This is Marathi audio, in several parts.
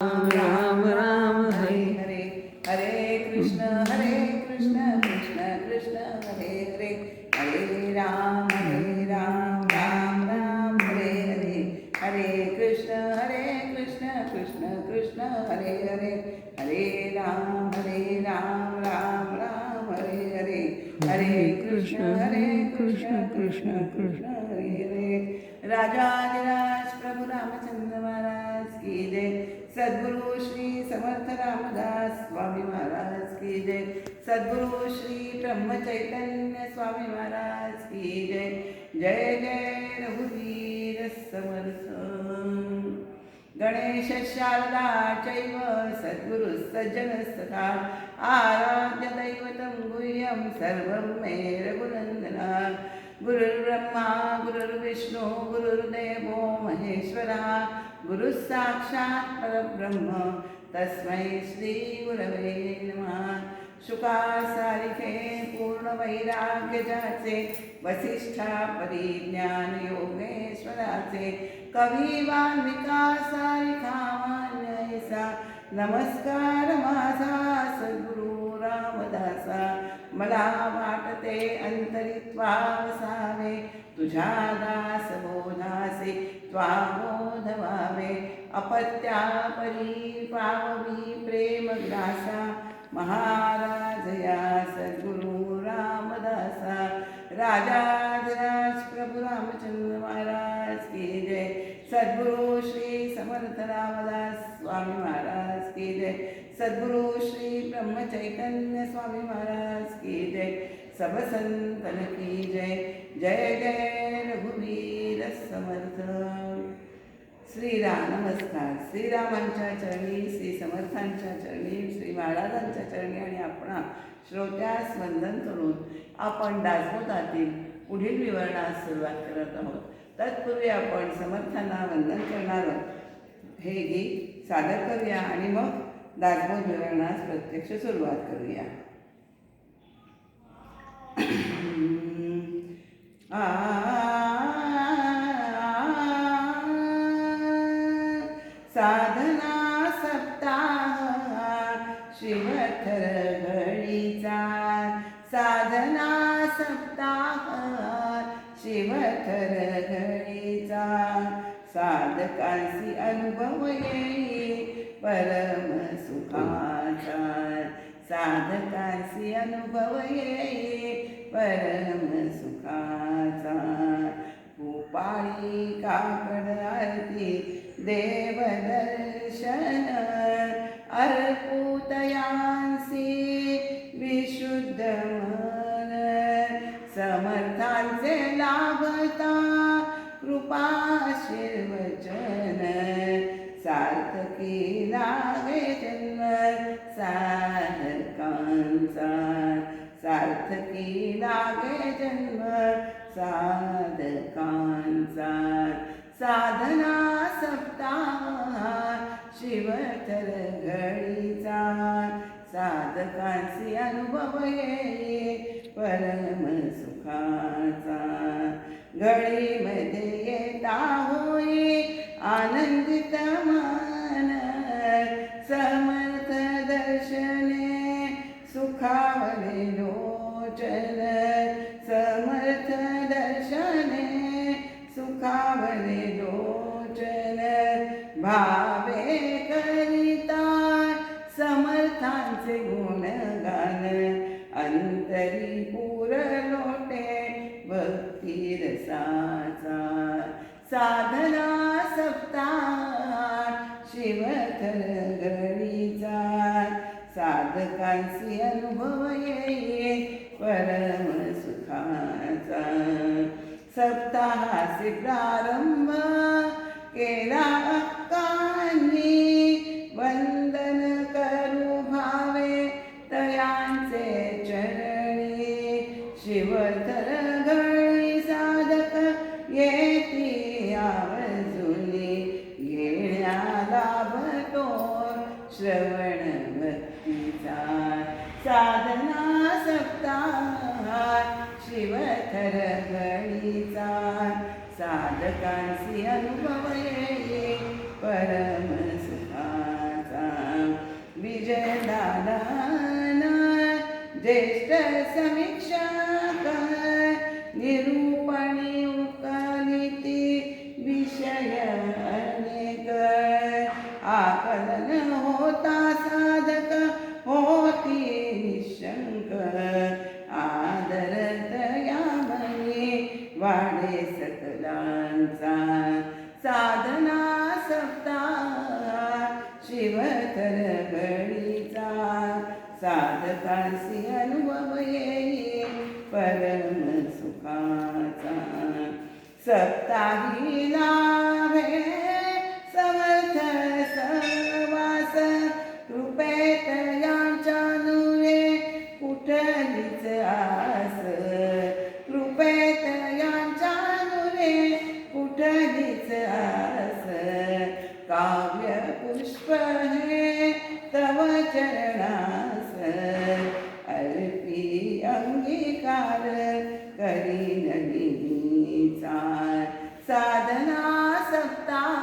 राम राम राम हरे हरे हरे कृष्ण कृष्ण कृष्ण हरे हरे हरे राम राम राम हरे हरे हरे कृष्ण कृष्ण कृष्ण हरे हरे हरे राम राम राम हरे हरे हरे कृष्ण कृष्ण कृष्ण हरे हरे राजाधिराज प्रभु रामचंद्र महाराज की जय। सद्गुरु श्री समर्थ रामदास स्वामी महाराज की जय। सद्गुरु श्री ब्रह्म चैतन्य स्वामी महाराज की जय। जय जय रघुवीर समर्थ। गणेश शारदा चैव सद्गुरु सज्जनस्तथा आराध्य दैवतं गुह्यं सर्वं मे रघुनन्दना। गुरुर्ब्रह्मा गुरुर्विष्णु गुरुर्देवो महेश्वरा गुरुः साक्षात् परब्रह्म तस्मै श्री गुरवे नमः। शुकासारिखे पूर्ण वैराग्य जाचे वसिष्ठा परिज्ञान योगेश्वराचे कवी वाल्मिका सारिखा मान्यसा नमस्कार माझा सद्गुरु रामदासा। मला वाटते अंतरित्वा वसावे तुझ्या दास बोधासे त्वाबोध व्हावे। अपत्या परी पाववी प्रेम ग्रासा महाराज या सद्गुरु रामदासा। राजाधिराज प्रभु रामचंद्र महाराज की जय। सद्गुरु श्री समर्थ रामदास स्वामी महाराज की जय। सद्गुरु श्री ब्रह्म चैतन्य स्वामी महाराज की जय। सब संतन की जय। जय जय रघुवीर समर्थ। श्रीराम नमस्कार। श्रीरामांच्या चरणी श्री समर्थांच्या चरणी श्री महाराजांच्या चरणी आणि आपणा श्रोत्यास वंदन करून आपण दासबोधातील पुढील विवरणास सुरुवात करत आहोत। तत्पूर्वी आपण समर्थांना वंदन करणार हे गीत सादर करूया आणि मग दासबोध विवरणास प्रत्यक्ष सुरुवात करूया। साधना सप्ताह शिवथर घडीचा। साधना सप्ताह शिवथर घडीचा। साधकांसी अनुभव येई परम सुखाचा। साधकांसी अनुभव येई परम सुखाचा। भूपाळी काकड आरती देवदर्शन अर्पूतयांसी विशुद्ध मन। समर्थांचे लाभता कृपाशीर्वचन। सार्थकी लागे जन्म साधकांचा। सार्थकी लागे जन्म साधकांचा। साधना सप्ताह शिवथर घडीचा। साधकांसी अनुभव येई परम सुखाचा। घडीमध्ये येता होई आनंदित मन। समर्थ दर्शने सुखावले लोचन। समर्थ दर्शने सुखावले लोचन। भावे करिता समर्थांचे गुणगान। अंतरी पूर लोटे भक्ती रसाचा। साधना सप्ताह शिवथर घडीचा। साधकांसी अनुभव येई परम सुखाचा। सप्ताहासी प्रारंभ केला अक्कांनी। वंदन करू भावे तयांचे चरणी। शिवथर घडी साधक येती आवर्जुनी। येण्या लाभतो श्रवण भक्तीचा। साधना सप्ताह शिवथर घडीचा। साधकांसी अनुभव येई परम सुखाचा। ज्येष्ठ समीक्षक निरूपणी उकलिती विषय अनेक आकलन होता साधक होती निशंक आदर दयामयी वाढे सकलांचा साधना सप्ताह शिवतर घडीचा साधकांसी अनुभव येई परम सुखाचा सप्ताही लाभे समर्थ सहवास कृपेत यांच्या नुरे कुठलीच आस कृपेत यांच्या नुरे कुठलीच आस काव्य पुष्प हे तव चरणास अर्पी अंगीकार करीन नेहमीचा साधना सप्ताह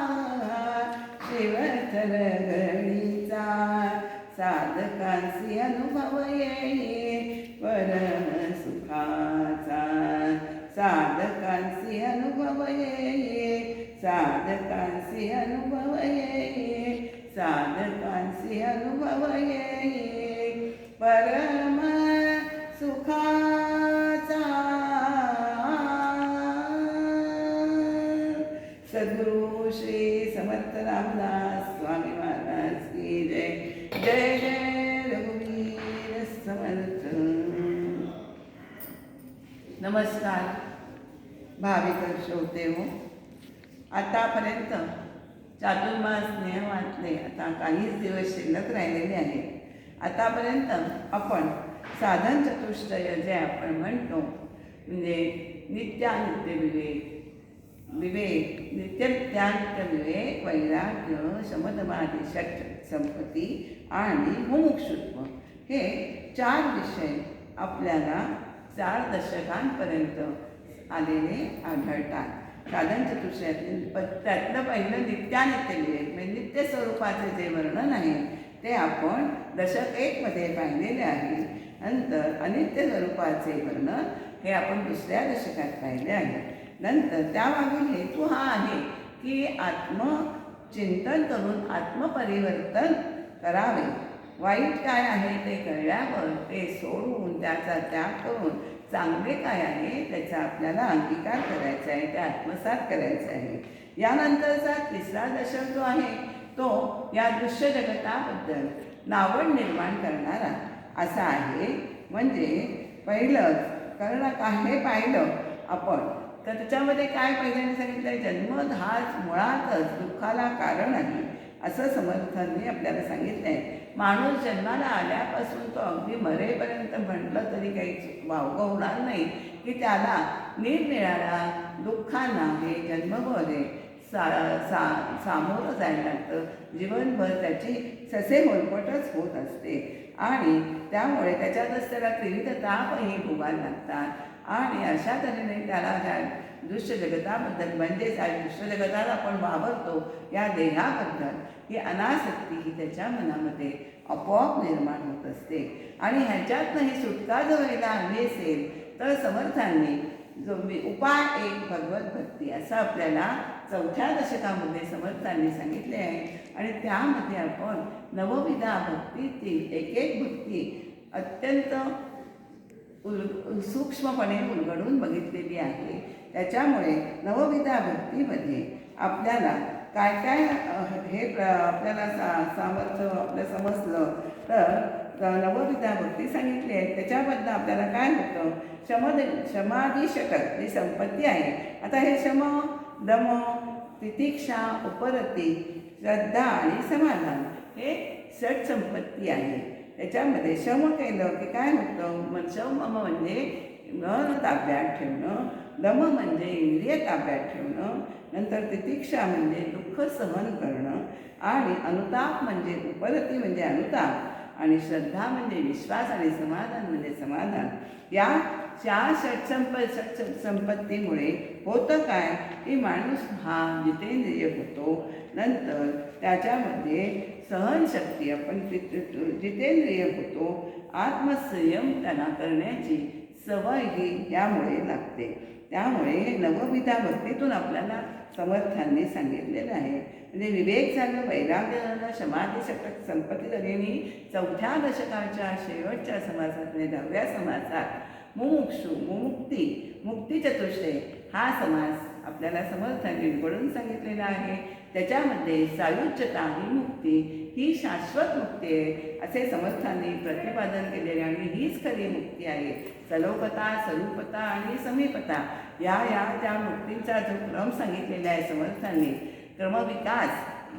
शिवथर घडीचा साधकांसी अनुभव येई परम सुखाचा साधकांसी अनुभव येई साधकांसी अनुभव येई साधकांसी अनुभव येई परम सुखाचा सद्गुरु श्री समर्थ रामदास स्वामी महाराज की जय जय जय रघुवीर समर्थ। नमस्कार भाविक श्रोते हो, आतापर्यंत चातुर्मास नियमातले आता काहीच दिवस शिल्लक राहिलेले आहेत। आतापर्यंत आपण साधन चतुष्टय जे आपण म्हणतो म्हणजे नित्यानित्य विवेक विवेक नित्यनित्यानित्य विवेक वैराग्य शमदमादी षट संपत्ती आणि मुमुक्षुत्व हे 4 विषय आपल्याला 4 दशकांपर्यंत आलेले आढळतात। साधन चतुष्टयातील त्यातलं पहिलं नित्यानित्य विवेक म्हणजे नित्य स्वरूपाचे जे वर्णन आहे ते आपण दशक 1 मध्ये पाहिलेले आहे। नंतर अनित्य स्वरूपाचे वर्णन हे आपण दुसऱ्या दशकात पाहिले आहे। नंतर त्यामागील हेतू हा आहे की आत्मचिंतन करून आत्मपरिवर्तन करावे, वाईट काय आहे ते कळल्यावर ते सोडून त्याचा त्याग करून चांगले काय आहे त्याचा आपल्याला अंगीकार करायचा आहे, ते आत्मसात करायचं आहे। यानंतरचा 3रा दशक जो आहे तो या दृश्य जगताबद्दल नावड निर्माण करणारा असा आहे। म्हणजे पहिलं कारण काय हे पाहिलं आपण तर त्याच्यामध्ये काय पहिल्यांदा सांगितलं, जन्म हाच मुळातच दुःखाला कारण आहे असं समर्थांनी आपल्याला सांगितलं आहे। माणूस जन्माला आल्यापासून तो अगदी मरेपर्यंत म्हटलं तरी काही वावगं होणार नाही की त्याला निरनिराळ्या दुःखांना हे जन्मभर सामोरं जायला लागतं। जीवनभर त्याची ससे होलपटच होत असते आणि त्यामुळे त्याच्यातच त्याला त्रिविध तापही भोगायला लागतात आणि अशा तऱ्हेने त्याला ह्या दृश्य जगताबद्दल म्हणजेच या दृश्य जगतात आपण वावरतो या देहाबद्दल ही अनासक्ती ही त्याच्या मनामध्ये आपोआप निर्माण होत असते। आणि ह्याच्यातनं ही सुटका जर व्हायला हवी असेल तर समर्थांनी जो उपाय एक भगवत भक्ती असं आपल्याला 4थ्या दशकामध्ये समर्थांनी सांगितले आहे। आणि त्यामध्ये आपण नवविधा भक्तीतील एक भक्ती अत्यंत सूक्ष्मपणे उलगडून बघितलेली आहे। त्याच्यामुळे नवविधा भक्तीमध्ये आपल्याला काय काय हे आपल्याला सामर्थ्य आपलं समजलं तर नवविधा भक्ती सांगितली आहे। त्याच्याबद्दल आपल्याला काय होतं, शमाधी षटक ही संपत्ती आहे। आता हे शम दम तितिक्षा उपरती श्रद्धा आणि समाधान हे षट संपत्ती आहे। त्याच्यामध्ये शम केलं की काय होतं, शम म्हणजे मन ताब्यात ठेवणं, दम म्हणजे इंद्रिय ताब्यात ठेवणं, नंतर तितिक्षा म्हणजे दुःख सहन करणं आणि अनुताप म्हणजे उपरती म्हणजे अनुताप आणि श्रद्धा म्हणजे विश्वास आणि समाधान म्हणजे समाधान। या षटसंपत्तीमुळे होतं काय की माणूस हा जितेंद्रिय होतो. नंतर त्याच्यामध्ये सहनशक्ती आपण जितेंद्रिय होतो. आत्मसंयम त्यांना करण्याची सवय ही यामुळे लागते. त्यामुळे नवविधा भक्तीतून आपल्याला समर्थांनी सांगितलेलं आहे. म्हणजे विवेक झालं, वैराग्य झालं, समाधी षटक संपत्ती झालेली 4थ्या दशकाच्या शेवटच्या समासात म्हणजे 10व्या समासात मुमुक्षु मुक्ती चतुष्टय हा समास आपल्याला समर्थांनी विवरून सांगितलेला आहे. त्याच्यामध्ये सायुज्यता ही मुक्ती ही शाश्वत मुक्ती आहे असे समर्थांनी प्रतिपादन केलेले आणि हीच खरी मुक्ती आहे. सलोकता, स्वरूपता आणि समीपता या त्या मुक्तींचा जो क्रम सांगितलेला आहे समर्थांनी, क्रमविकास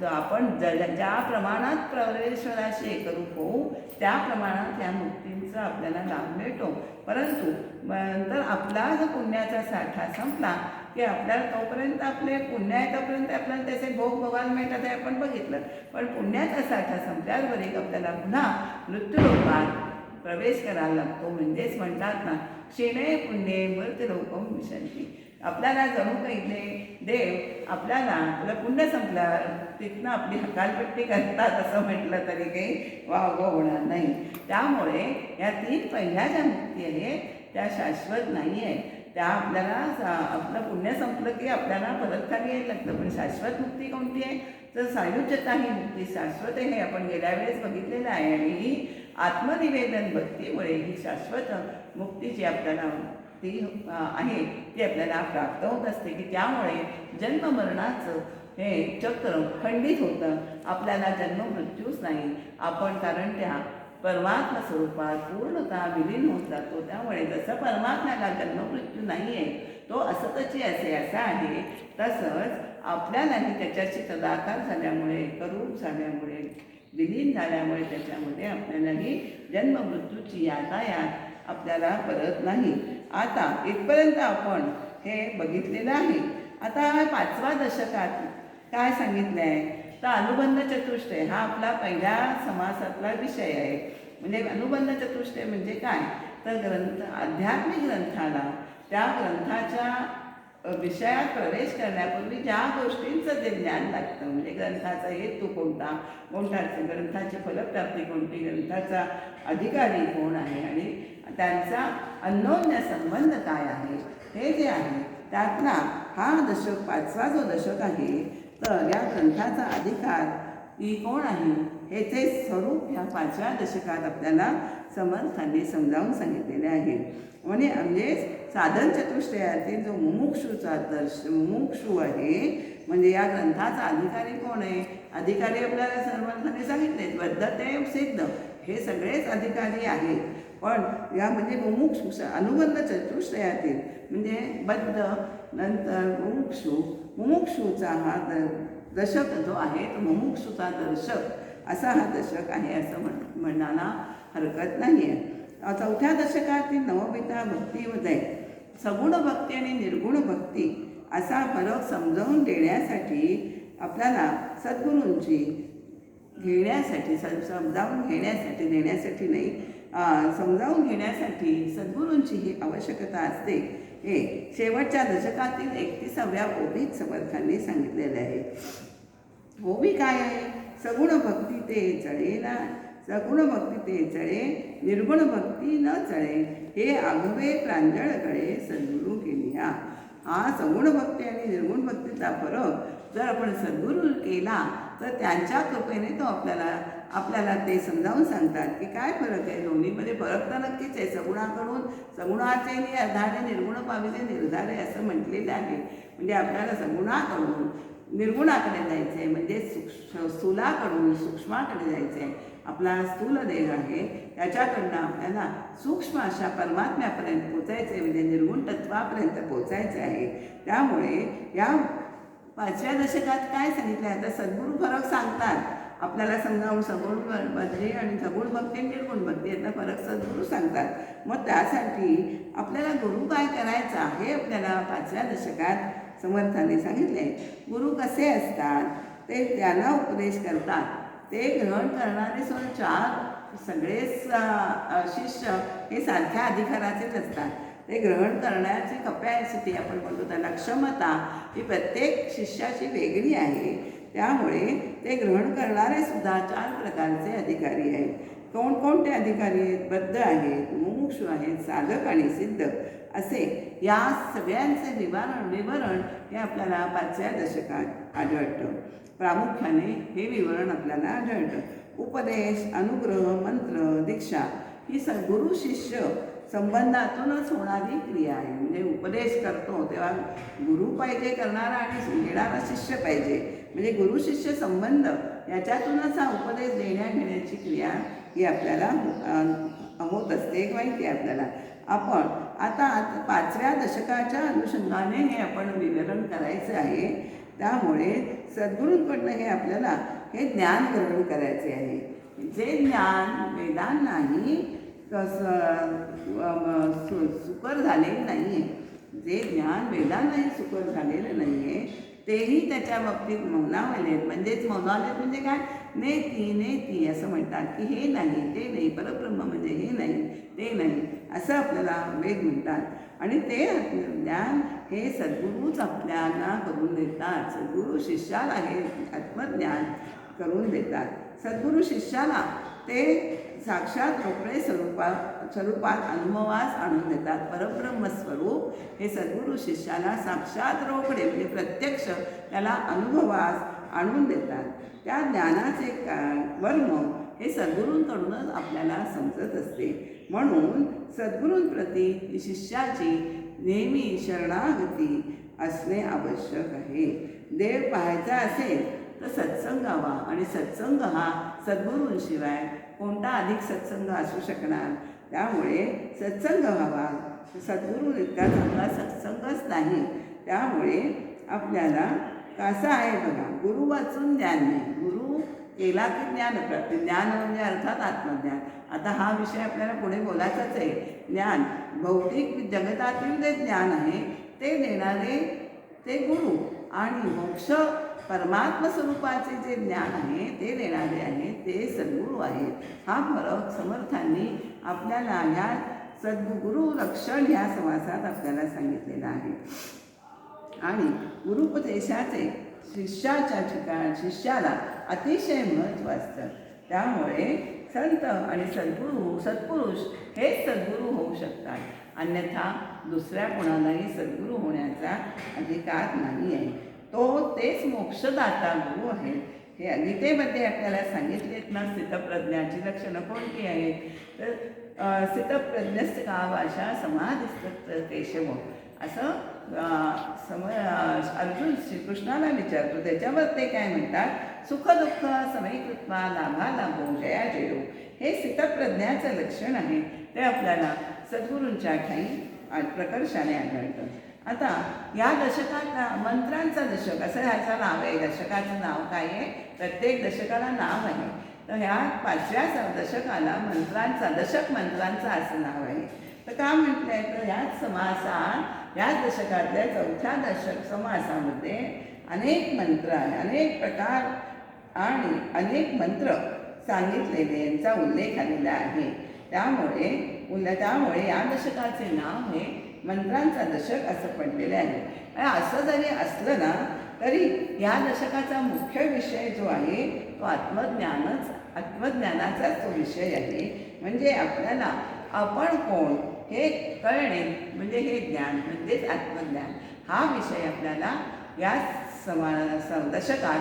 जो आपण ज्या प्रमाणात परमेश्वराशी एकरूप होऊ त्या प्रमाणात या मुक्तींचा आपल्याला लाभ मिळतो. परंतु नंतर आपला जो पुण्याचा साठा संपला की आपल्याला तोपर्यंत आपले पुण्य आहे तोपर्यंत आपल्याला त्याचे भोग भोगायला मिळतात हे आपण बघितलं. पण पुण्याचा साठा संपल्यावर एक आपल्याला पुन्हा मृत्यूलोकात प्रवेश करायला लागतो. म्हणजेच म्हणतात ना, क्षीणे पुण्ये मृत्यूलोकम विशंती. आपल्याला जणू काही देव आपल्याला आपलं पुण्य संपल्यावर तिथनं आपली हकालपट्टी करतात असं म्हटलं तरी काही वावगं होणार नाही. त्यामुळे या 3 पहिल्या ज्या मुक्ती आहेत त्या शाश्वत नाही आहेत. त्या आपल्याला आपलं पुण्य संपलं की आपल्याला परत खाली यायला लागतं. पण शाश्वत मुक्ती कोणती आहे तर सायुज्यता ही मुक्ती शाश्वत आहे हे आपण गेल्या वेळेस बघितलेलं आहे. आणि ही आत्मनिवेदन भक्तीमुळे ही शाश्वत मुक्ती जी आपल्याला ती आहे ती आपल्याला प्राप्त होत असते की त्यामुळे जन्ममरणाचं हे चक्र खंडित होतं. आपल्याला जन्म मृत्यूच नाही आपण, कारण त्या परमात्मा स्वरूपात पूर्णतः विलीन होत जातो. त्यामुळे जसं परमात्म्याला जन्म मृत्यू नाही आहे तो असतची असे असा आहे, तसंच आपल्यालाही त्याच्याशी तदाकार झाल्यामुळे, एकरूप झाल्यामुळे, विलीन झाल्यामुळे त्याच्यामध्ये आपल्यालाही जन्म मृत्यूची यातायात आपल्याला परत नाही. आता इथपर्यंत आपण हे बघितलेलं आहे. आता 5व्या दशकात काय सांगितलं आहे तर अनुबंध चतुष्टय हा आपला पहिल्या समासातला विषय आहे. म्हणजे अनुबंध चतुष्टय म्हणजे काय तर आध्यात्मिक ग्रंथाला त्या ग्रंथाच्या विषयात प्रवेश करण्यापूर्वी ज्या गोष्टींचं जे ज्ञान लागतं, म्हणजे ग्रंथाचा हेतू कोणता, ग्रंथाची फलप्राप्ती कोणती, ग्रंथाचा अधिकारी कोण आहे आणि त्यांचा अन्योन्य संबंध काय आहे, हे जे आहे त्यातला हा दशक 5वा जो दशक आहे तर या ग्रंथाचा अधिकार ही कोण आहे ह्याचे स्वरूप ह्या 5व्या दशकात आपल्याला समर्थांनी समजावून सांगितलेले आहे. म्हणजे साधन चतुष्टयातील जो मुमुक्षू आहे म्हणजे या ग्रंथाचा अधिकारी कोण आहे, अधिकारी आपल्याला समर्थांनी सांगितले बद्धते सिद्ध हे सगळेच अधिकारी आहेत. पण या म्हणजे मुमुक्षु अनुबंध चतुष्टयातील म्हणजे बद्ध नंतर मुमुक्षूचा हा दशक जो आहे तो मुमुक्षूचा दर्शक असा हा दशक आहे असं म्हणायला हरकत नाही आहे. 4थ्या दशकातील नवविधा भक्तीमध्ये सगुण भक्ती आणि निर्गुण भक्ती असा फरक समजावून देण्यासाठी आपल्याला सद्गुरूंची समजावून घेण्यासाठी सद्गुरूंची ही आवश्यकता असते. हे शेवटच्या दशकातील 31व्या ओवीत समर्थांनी सांगितलेले आहे. ओवी काय आहे, सगुण भक्ती ते चळेना, सगुण भक्ती ते चळे, निर्गुण भक्ती न चळे, हे आगवे प्रांजळ गळे सद्गुरू केलिया. हा सगुण भक्ती आणि निर्गुण भक्तीचा फरक जर आपण सद्गुरू केला तर त्यांच्या कृपेने तो आपल्याला ते समजावून सांगतात की काय फरक आहे. दोन्हीमध्ये फरक तर नक्कीच आहे. सगुणाचे आधारे निर्गुण पाविचे निर्धारे असं म्हटलेलं आहे. म्हणजे आपल्याला सगुणाकडून निर्गुणाकडे जायचं आहे, म्हणजे स्थूलाकडून सूक्ष्माकडे जायचं आहे. आपला स्थूल देह आहे त्याच्याकडनं आपल्याला सूक्ष्म अशा परमात्म्यापर्यंत पोचायचं आहे, म्हणजे निर्गुण तत्वापर्यंत पोचायचं आहे. त्यामुळे या 5व्या दशकात काय सांगितलं आहे तर सद्गुरू फरक सांगतात आपल्याला समजावून. सगुण भक्ती आणि सगुण भक्ती निर्गुण भक्ती याचा फरक सद्गुरू सांगतात. मग त्यासाठी आपल्याला गुरु काय करायचा हे आपल्याला 5व्या दशकात समर्थांनी सांगितले. गुरु कसे असतात ते त्यांना उपदेश करतात. ते ग्रहण करणारे 4 सगळेच शिष्य हे सारख्या अधिकाराचेच असतात. ते ग्रहण करण्याची कपॅसिटी आपण म्हणतो त्याला क्षमता ही प्रत्येक शिष्याची वेगळी आहे. त्यामुळे ते ग्रहण करणारे सुद्धा 4 प्रकारचे अधिकारी आहेत. कोणकोणते अधिकारी आहेत? बद्ध आहेत, मुमुक्षु आहेत, साधक आणि सिद्ध असे या सगळ्यांचे विवरण हे आपल्याला 5व्या दशकात आढळतं. प्रामुख्याने हे विवरण आपल्याला आढळतं. उपदेश, अनुग्रह, मंत्र, दीक्षा ही गुरु शिष्य संबंधातूनच होणारी क्रिया आहे. म्हणजे उपदेश करतो तेव्हा गुरु पाहिजे करणारा आणि घेणारा शिष्य पाहिजे. म्हणजे गुरु शिष्य संबंध याच्यातूनच हा उपदेश देण्या घेण्याची क्रिया ही आपल्याला होत असते, माहिती आहे आपल्याला. आपण आता 5व्या दशकाच्या अनुषंगाने हे आपण विवरण करायचं आहे. त्यामुळे सद्गुरूंकडनं हे आपल्याला हे ज्ञान ग्रहण करायचे आहे. जे ज्ञान वेदांनाही सुकर झालेलं नाही आहे, जे ज्ञान वेदांनाही सुकर झालेलं नाही आहे तेही त्याच्या बाबतीत मौनावले आहेत. म्हणजेच मौनावलेत म्हणजे काय? नेती नेती असं म्हणतात की हे नाही ते नाही, परब्रह्म म्हणजे हे नाही ते नाही असं आपल्याला वेद म्हणतात. आणि ते ज्ञान हे सद्गुरूच आपल्याला करून देतात. सद्गुरू शिष्याला हे आत्मज्ञान करून देतात. सद्गुरू शिष्याला ते साक्षात रोकडे स्वरूपात अनुभवास आणून देतात. परब्रह्मस्वरूप हे सद्गुरू शिष्याला साक्षात रोकडे म्हणजे प्रत्यक्ष त्याला अनुभवास आणून देतात. त्या ज्ञानाचे वर्म हे सद्गुरूंकडूनच आपल्याला समजत असते. म्हणून सद्गुरूंप्रती शिष्याची नेहमी शरणागती असणे आवश्यक आहे. देव पाहायचा असेल तर सत्संगावा, आणि सत्संग हा सद्गुरूंशिवाय कोणता अधिक सत्संग असू शकणार. त्यामुळे सत्संग व्हावा. सद्गुरू इतका चांगला सत्संगच नाही. त्यामुळे आपल्याला कसं आहे बघा, गुरु वाचून ज्ञान नाही, गुरु केला की ज्ञानप्राप्ती. ज्ञान म्हणजे अर्थात आत्मज्ञान. आता हा विषय आपल्याला पुढे बोलायचाच आहे. ज्ञान भौतिक जगतातील जे ज्ञान आहे ते देणारे ते गुरु, आणि मोक्ष परमात्म स्वरूपाचे जे ज्ञान आहे ते देणारे आहे ते सद्गुरू आहेत. हा फरक समर्थांनी आपल्याला ह्या सद्गुरू रक्षण ह्या समासात आपल्याला सांगितलेला आहे. आणि गुरुपदेशाचे शिष्याला अतिशय महत्त्व असतं. त्यामुळे संत आणि सत्पुरुष हेच सद्गुरू होऊ शकतात. अन्यथा दुसऱ्या कोणालाही सद्गुरू होण्याचा अधिकार नाही आहे. तेच मोक्षदाता गुरु आहेत. हे गीतेमध्ये आपल्याला सांगितलेत ना. स्थितप्रज्ञाची लक्षणं कोणती आहेत? तर स्थितप्रज्ञस्य का भाषा समाधिस्थ केशव असं अर्जुन श्रीकृष्णाला विचारतो. त्याच्यावर ते काय म्हणतात? सुखदुःख समयकृत्वा लाभालाभो जया जयो. हे स्थितप्रज्ञाचं लक्षण आहे. ते आपल्याला सद्गुरूंच्या ठाई प्रकर्षाने आढळतं. आता या दशकात मंत्रांचं दशक असं ह्याचं नाव आहे. दशकाचं नाव काय आहे? प्रत्येक दशकाला नाव आहे. तर ह्या 5व्या दशकाला मंत्रांचं असं नाव आहे. तर का म्हटलं आहे? तर ह्याच समासात ह्याच दशकातल्या 4थ्या दशक समासामध्ये अनेक मंत्र आहे, अनेक प्रकार आणि अनेक मंत्र सांगितलेले यांचा उल्लेख आलेला आहे. त्यामुळे या दशकाचे नाव हे मंत्रांचा दशक असं पडलेलं आहे. आणि असं जरी असलं ना तरी या दशकाचा मुख्य विषय जो आहे तो आत्मज्ञानाचाच तो विषय आहे. म्हणजे आपल्याला आपण कोण हे कळणे म्हणजे हे ज्ञान म्हणजेच आत्मज्ञान हा विषय आपल्याला या दशकात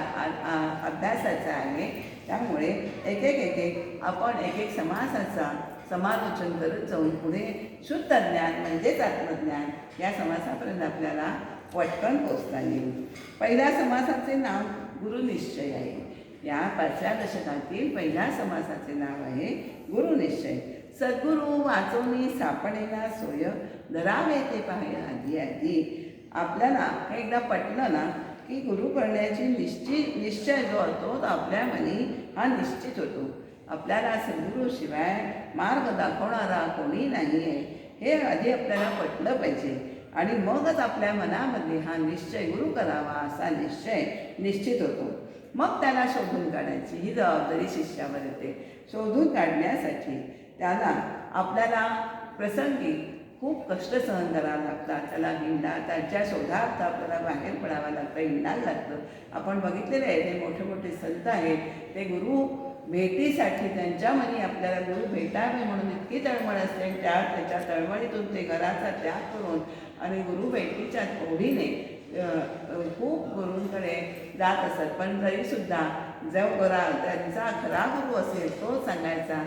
अभ्यासाचा आहे. त्यामुळे एक आपण एक समासाचा समालोचन करत जाऊन पुढे शुद्ध ज्ञान म्हणजेच आत्मज्ञान या समासापर्यंत आपल्याला पटकन पोचता येईल. पहिल्या समासाचे नाव गुरुनिश्चय आहे. या 5व्या दशकातील पहिल्या समासाचे नाव आहे गुरुनिश्चय. सद्गुरू वाचवणी सापडेला सोय धरावे ते पाहे आधी आधी. आपल्याला हे एकदा पटलं ना की गुरु करण्याची निश्चय जो होतो तो आपल्या मनी हा निश्चित होतो. आपल्याला सद्गुरूशिवाय मार्ग दाखवणारा कोणी नाही आहे हे आधी आपल्याला पटलं पाहिजे. आणि मगच आपल्या मनामध्ये हा निश्चय गुरु करावा असा निश्चय निश्चित होतो. मग त्याला शोधून काढायची ही जबाबदारी शिष्यावर येते. शोधून काढण्यासाठी त्याला आपल्याला प्रसंगी खूप कष्ट सहन करावं लागतात. त्याला त्याच्या शोधार्थ आपल्याला बाहेर पडावं लागतं, हिंडायला लागतं. आपण बघितलेलं आहे ते मोठे मोठे संत आहेत, ते गुरु भेटीसाठी त्यांच्या मनी आपल्याला गुरु भेटावे म्हणून इतकी तळमळ असते. त्याच्या तळमळीतून ते घराचा त्याग करून आणि गुरु भेटीच्या ओढीने खूप गुरूंकडे जात असत. पण तरीसुद्धा जो त्यांचा खरा गुरु असेल तो सांगायचा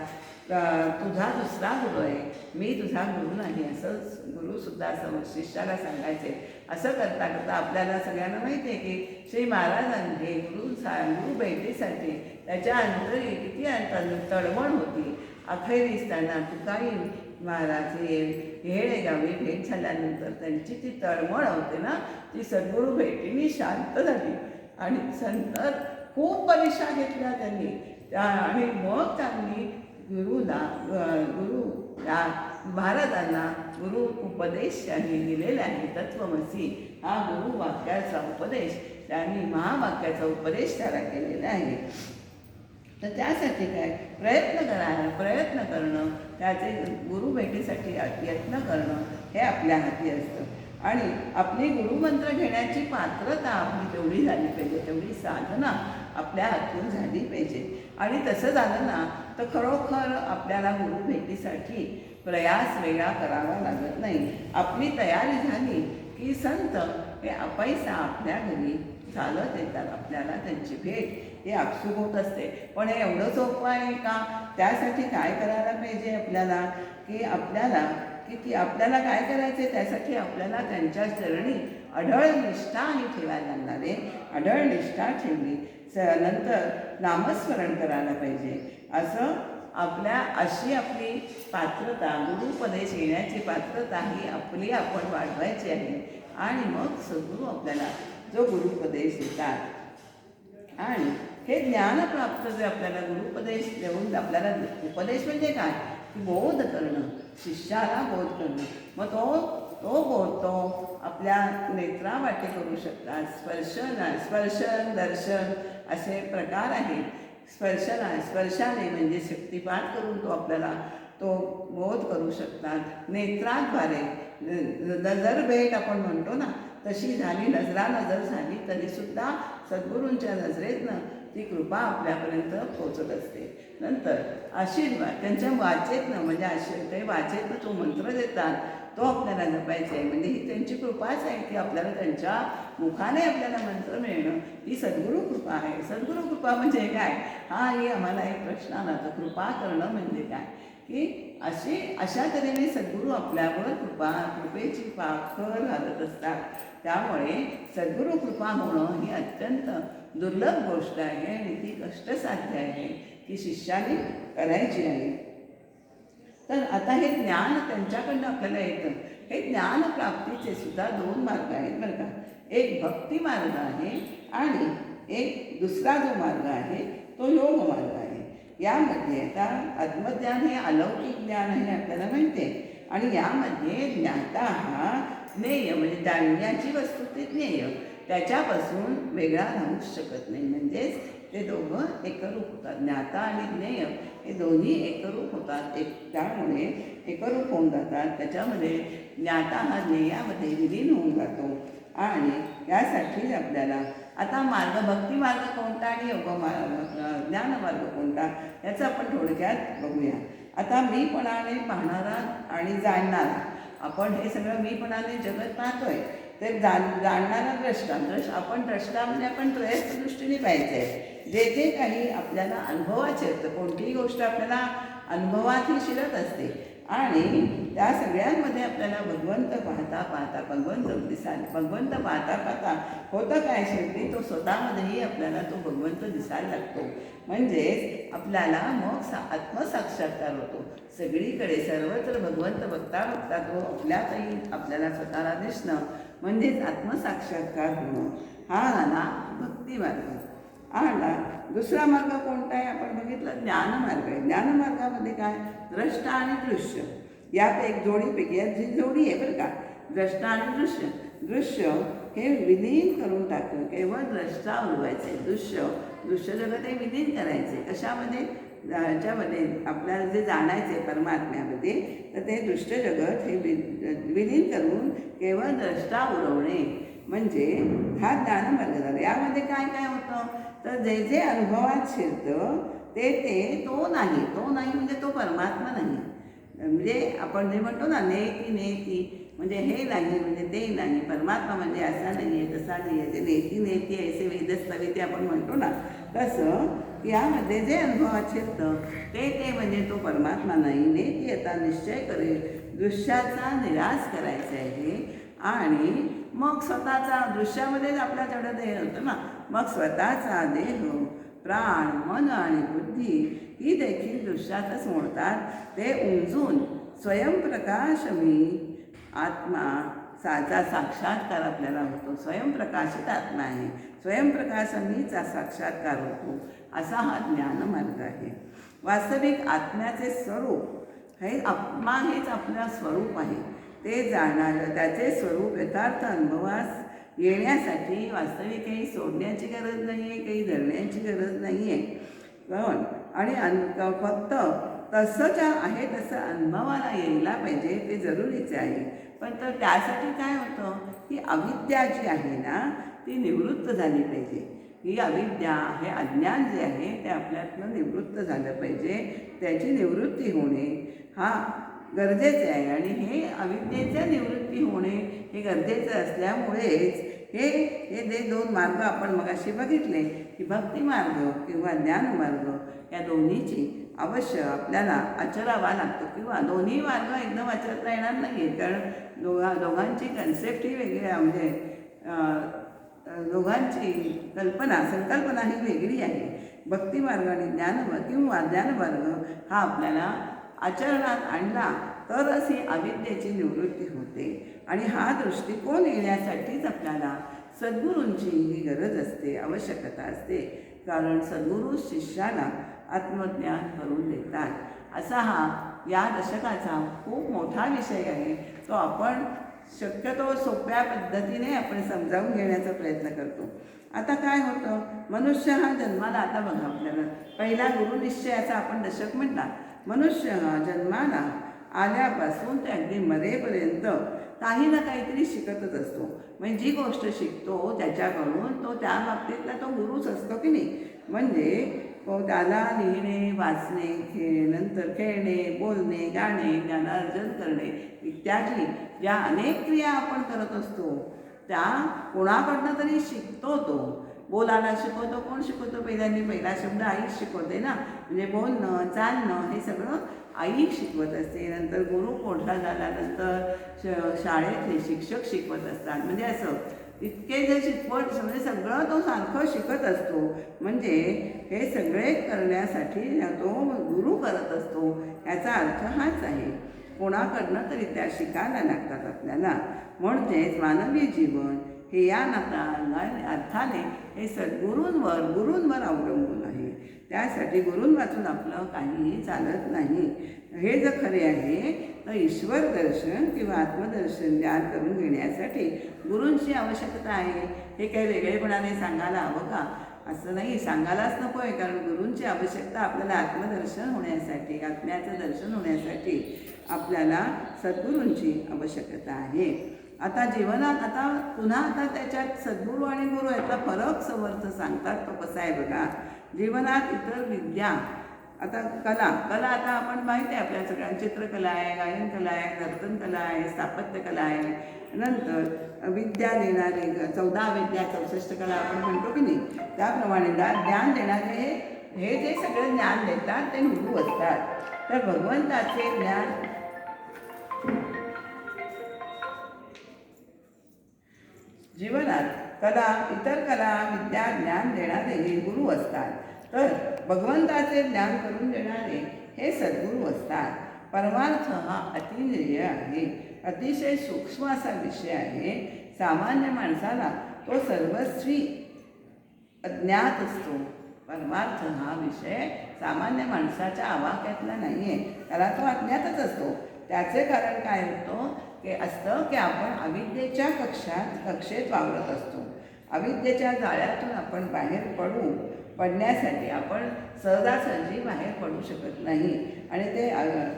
तुझा दुसरा गुरु आहे, मी तुझा गुरु नाही, असं गुरुसुद्धा शिष्याला सांगायचे. असं करता करता आपल्याला सगळ्यांना माहिती आहे की श्री महाराजांनी गुरु भेटीसाठी त्याच्या अंतरी किती तळमळ होती. अखेरीस त्यांना तुकाई महाराज येळेगावी भेट झाल्यानंतर त्यांची ती तळमळ होते ना, ती सद्गुरू भेटीने शांत झाली आणि संत खूप परीक्षा घेतल्या त्यांनी आणि मग त्यांनी गुरु महाराजांना गुरु उपदेश त्यांनी दिलेला आहे. तत्वमसी हा गुरु वाक्याचा उपदेश त्यांनी महावाक्याचा उपदेश त्याला केलेला आहे. तर त्यासाठी काय प्रयत्न करणं, त्याचे गुरु भेटीसाठी यत्न करणं हे आपल्या हाती असतं. आणि आपली गुरुमंत्र घेण्याची पात्रता आपली तेवढी झाली पाहिजे, तेवढी साधना आपल्या हातून झाली पाहिजे. आणि तसं झालं ना तर खरोखर आपल्याला गुरु भेटीसाठी प्रयास वेगळा करावा लागत नाही. आपली तयारी झाली की संत हे पैसा आपल्या घरी चालत येतात. आपल्याला त्यांची भेट ही आपसूक होत असते. पण हे एवढं सोपं आहे का? त्यासाठी काय करायला पाहिजे आपल्याला की आपल्याला काय करायचं आहे, त्यासाठी आपल्याला त्यांच्या चरणी अढळ निष्ठा ही ठेवायला लागणार आहे. अढळ निष्ठा ठेवली नंतर नामस्मरण करायला पाहिजे. अशी आपली पात्रता, गुरुपदेश येण्याची पात्रता ही आपण वाढवायची आहे. आणि मग सद्गुरू आपल्याला जो गुरुपदेश देतात आणि हे ज्ञान प्राप्त जे आपल्याला गुरुपदेश देऊन आपल्याला उपदेश म्हणजे काय की बोध करणं, शिष्याला बोध करणं. मग तो बोध तो आपल्या नेत्रावाटे करू शकतात. स्पर्शन दर्शन असे प्रकार आहेत. स्पर्शाने म्हणजे शक्तिपात करून तो आपल्याला तो बोध करू शकतात. नेत्राद्वारे नजर भेट आपण म्हणतो ना, तशी झाली, नजर झाली तरीसुद्धा सद्गुरूंच्या नजरेतनं ती कृपा आपल्यापर्यंत पोचत असते. नंतर आशीर्वाद त्यांच्या वाचेतनं म्हणजे ते वाचेतनं तो मंत्र देतात तो आपल्याला जपायचा आहे. म्हणजे ही त्यांची कृपाच आहे की आपल्याला त्यांच्या मुखाने आपल्याला मंत्र मिळणं ही सद्गुरू कृपा आहे. सद्गुरू कृपा म्हणजे काय ही आम्हाला एक प्रश्न आला. तर कृपा करणं म्हणजे काय की अशा तऱ्हेने सद्गुरू आपल्यावर कृपेची पाखर घालत असतात. त्यामुळे सद्गुरू कृपा होणं ही अत्यंत दुर्लभ गोष्ट आहे आणि ती कष्टसाध्य आहे की शिष्याने करायची आहे. तर आता हे ज्ञान त्यांच्याकडनं आपल्याला येतं. हे ज्ञान प्राप्तीचे सुद्धा 2 मार्ग आहेत बरं का. एक भक्ती मार्ग आहे आणि एक दुसरा जो मार्ग आहे तो योग मार्ग आहे. यामध्ये आता आत्मज्ञान हे अलौकिक ज्ञान आहे आपल्याला माहिती आहे. आणि यामध्ये ज्ञाता हा ज्ञेय म्हणजे जाणण्याची वस्तू ते ज्ञेय त्याच्यापासून वेगळा राहूच शकत नाही. म्हणजेच ते दोघं एकरूप होतात. ज्ञाता आणि ज्ञेय हे दोन्ही एकरूप होतात. त्यामुळे एकरूप होऊन जातात. त्याच्यामध्ये ज्ञाता हा ज्ञेयामध्ये विलीन होऊन जातो. आणि यासाठीच आपल्याला आता भक्ती मार्ग कोणता आणि ज्ञानमार्ग कोणता याचं आपण थोडक्यात बघूया. आता मीपणाने पाहणारा आणि जाणणारा, आपण हे सगळं मीपणाने जगत पाहतोय. ते जाणणारा आपण द्रष्टा म्हणजे आपण त्रयस्थ दृष्टीने पाहायचं आहे. जे काही आपल्याला अनुभवाचे असतं, कोणतीही गोष्ट आपल्याला अनुभवात ही शिरत असते आणि त्या सगळ्यांमध्ये आपल्याला भगवंत पाहता होतं काय शेवटी तो स्वतःमध्येही आपल्याला तो भगवंत दिसायला लागतो. म्हणजेच आपल्याला मग आत्मसाक्षात्कार होतो. सगळीकडे सर्वत्र भगवंत बघता तो आपल्यातही आपल्याला स्वतःला दिसणं म्हणजेच आत्मसाक्षात्कार होणं. हा झाला भक्ती मार्ग. आणि दुसरा मार्ग कोणता आहे आपण बघितलं, ज्ञानमार्ग आहे. ज्ञानमार्गामध्ये काय द्रष्टा आणि दृश्य यात एक जोडीपैकी याची जोडी आहे बरं का. द्रष्टा आणि दृश्य हे विलीन करून टाकलं. केवळ द्रष्टा उडवायचे, दृश्य जगत हे विलीन करायचे. कशामध्ये ह्याच्यामध्ये आपल्याला जे जाणायचे परमात्म्यामध्ये, तर ते दृष्ट जगत हे विलीन करून केवळ द्रष्टा उरवणे म्हणजे हा ज्ञानमार्ग झाला. यामध्ये काय काय होतं, तर जे जे अनुभवात शिरतं ते तो नाही म्हणजे तो परमात्मा नाही. म्हणजे आपण जे म्हणतो ना नेती नेती, म्हणजे हे नाही म्हणजे ते नाही, परमात्मा म्हणजे असा नाही आहे तसा नाही आहे, ते नेती नेती ऐसे वेदस्तवी ते आपण म्हणतो ना, तसं यामध्ये जे अनुभवात शिरतं ते म्हणजे तो परमात्मा नाही. नेती आता निश्चय करेल, दृश्याचा निराश करायचा आहे आणि मग स्वतःचा दृश्यामध्येच आपल्या तेवढं देह होतं ना, मग स्वतःचा देह प्राण मन आणि बुद्धी ही देखील दृश्यातच मोडतात. ते उमजून स्वयंप्रकाश मी आत्मा चा साक्षात्कार आपल्याला होतो. स्वयंप्रकाशित आत्मा आहे, स्वयंप्रकाश मीचा साक्षात्कार होतो, असा हा ज्ञानमार्ग आहे. वास्तविक आत्म्याचे स्वरूप हे आत्मा हेच आपलं स्वरूप आहे. ते जाणारं त्याचे स्वरूप यथार्थ अनुभवास येण्यासाठी वास्तविक काही सोडण्याची गरज नाही आहे, काही धरण्याची गरज नाही आहे. पण आणि फक्त तसंच आहे तसं अनुभवाला यायला पाहिजे, ते जरुरीचे आहे. पण तर त्यासाठी काय होतं, की अविद्या जी आहे ना ती निवृत्त झाली पाहिजे. ही अविद्या हे अज्ञान जे आहे ते आपल्यातनं निवृत्त झालं पाहिजे. त्याची निवृत्ती होणे हा गरजेचे आहे आणि हे अविद्येच्या निवृत्ती होणे हे गरजेचं असल्यामुळेच हे जे दोन मार्ग आपण मगाशी बघितले, की भक्तिमार्ग किंवा ज्ञानमार्ग, या दोन्हीची अवश्य आपल्याला आचरावा लागतो. किंवा दोन्ही मार्ग एकदम आचरता येणार नाही, कारण दोघांची कन्सेप्ट ही वेगळी आहे, म्हणजे दोघांची संकल्पना ही वेगळी आहे. भक्तिमार्ग आणि ज्ञानमार्ग हा आपल्याला आचरणात आणला तरच ही अविद्येची निवृत्ती होते. आणि हा दृष्टिकोन येण्यासाठीच आपल्याला सद्गुरूंची ही गरज असते, आवश्यकता असते. कारण सद्गुरू शिष्याला आत्मज्ञान करून देतात. असा हा या दशकाचा खूप मोठा विषय आहे. तो आपण शक्यतो सोप्या पद्धतीने आपण समजावून घेण्याचा प्रयत्न करतो. आता काय होतं, मनुष्य हा जन्माला, आता बघा आपल्याला पहिला गुरुनिश्चयाचा आपण दशक म्हटला. मनुष्य हा जन्माला आल्यापासून ते अगदी मरेपर्यंत काही ना काहीतरी शिकतच असतो. म्हणजे जी गोष्ट शिकतो त्याच्याकडून तो त्या बाबतीतला तो गुरुच असतो की नाही. म्हणजे त्याला लिहिणे वाचणे नंतर खेळणे बोलणे गाणे ज्ञानार्जन करणे इत्यादी ज्या अनेक क्रिया आपण करत असतो त्या कोणाकडनं तरी शिकतो. तो बोलायला शिकवतो. कोण शिकवतो, पहिला शब्द आईच शिकवते ना. म्हणजे बोलणं चालणं हे सगळं आई शिकवत असते. नंतर गुरु मोठा झाल्यानंतर शाळेतले शिक्षक शिकवत असतात. म्हणजे असं इतके जे शिकवत म्हणजे सगळं तो सारखं शिकत असतो. म्हणजे हे सगळे करण्यासाठी तो गुरु करत असतो. याचा अर्थ हाच आहे. कोणाकडनं तरी त्या शिकायला लागतात आपल्याला. म्हणजेच मानवी जीवन हे या अर्थाने हे गुरूंवर अवलंबून आहे. त्यासाठी गुरूंवाचून आपलं काहीही चालत नाही. हे जर खरे आहे तर ईश्वर दर्शन किंवा आत्मदर्शन ज्ञान करून घेण्यासाठी गुरूंची आवश्यकता आहे. हे काही वेगळेपणाने सांगायला हवं का? असं नाही, सांगायलाच नको आहे. कारण गुरूंची आवश्यकता आपल्याला आत्मदर्शन होण्यासाठी, आत्म्याचं दर्शन होण्यासाठी आपल्याला सद्गुरूंची आवश्यकता आहे. आता जीवनात पुन्हा त्याच्यात सद्गुरू आणि गुरु यातला फरक समर्थ सांगतात. तो कसा आहे बघा. जीवनात इतर विद्या, आता कला आता आपण माहिती आहे आपल्या सगळ्या, चित्रकला आहे, गायनकला आहे, नर्तनकला आहे, स्थापत्यकला आहे. नंतर विद्या देणारे 14 विद्या 64 कला आपण म्हणतो की नाही, त्याप्रमाणे ज्ञान देणारे हे जे सगळं ज्ञान देतात ते गुरु असतात. तर भगवंताचे ज्ञान जीवनात इतर कला विद्या ज्ञान देणारे हे गुरु असतात. तर भगवंताचे ज्ञान करून देणारे हे सद्गुरू असतात. परमार्थ हा अतिंद्रिय आहे, अतिशय सूक्ष्म असा विषय आहे. सामान्य माणसाला तो सर्वस्वी अज्ञात असतो. परमार्थ हा विषय सामान्य माणसाच्या आवाक्यातला नाही आहे, त्याला तो अज्ञातच असतो. त्याचे कारण काय असतं की आपण अविद्येच्या कक्षेत वावरत असतो. अविद्येच्या जाळ्यातून आपण बाहेर पडू, पडण्यासाठी आपण सहजासहजी बाहेर पडू शकत नाही. आणि ते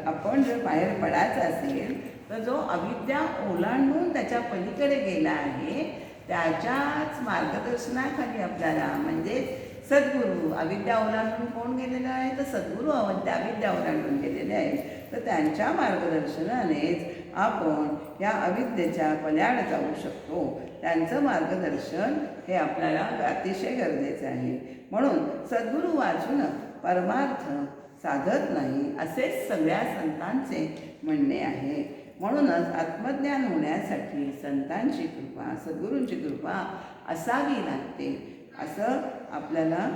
आपण जर बाहेर पडायचं असेल तर जो अविद्या ओलांडून त्याच्या पलीकडे गेला आहे त्याच्याच मार्गदर्शनाखाली आपल्याला म्हणजेच सद्गुरू, अविद्या ओलांडून कोण गेलेलं आहे तर सद्गुरू अविद्या ओलांडून गेलेले आहेत. तर त्यांच्या मार्गदर्शनानेच आपण या अविद्येच्या पल्याड जाऊ शकतो. त्यांचं मार्गदर्शन हे आपल्याला अतिशय गरजेचं आहे. म्हणून सद्गुरू वाचून परमार्थ साधत नाही असेच सगळ्या संतांचे म्हणणे आहे. म्हणूनच आत्मज्ञान होण्यासाठी संतांची कृपा, सद्गुरूंची कृपा असावी लागते असं आपल्याला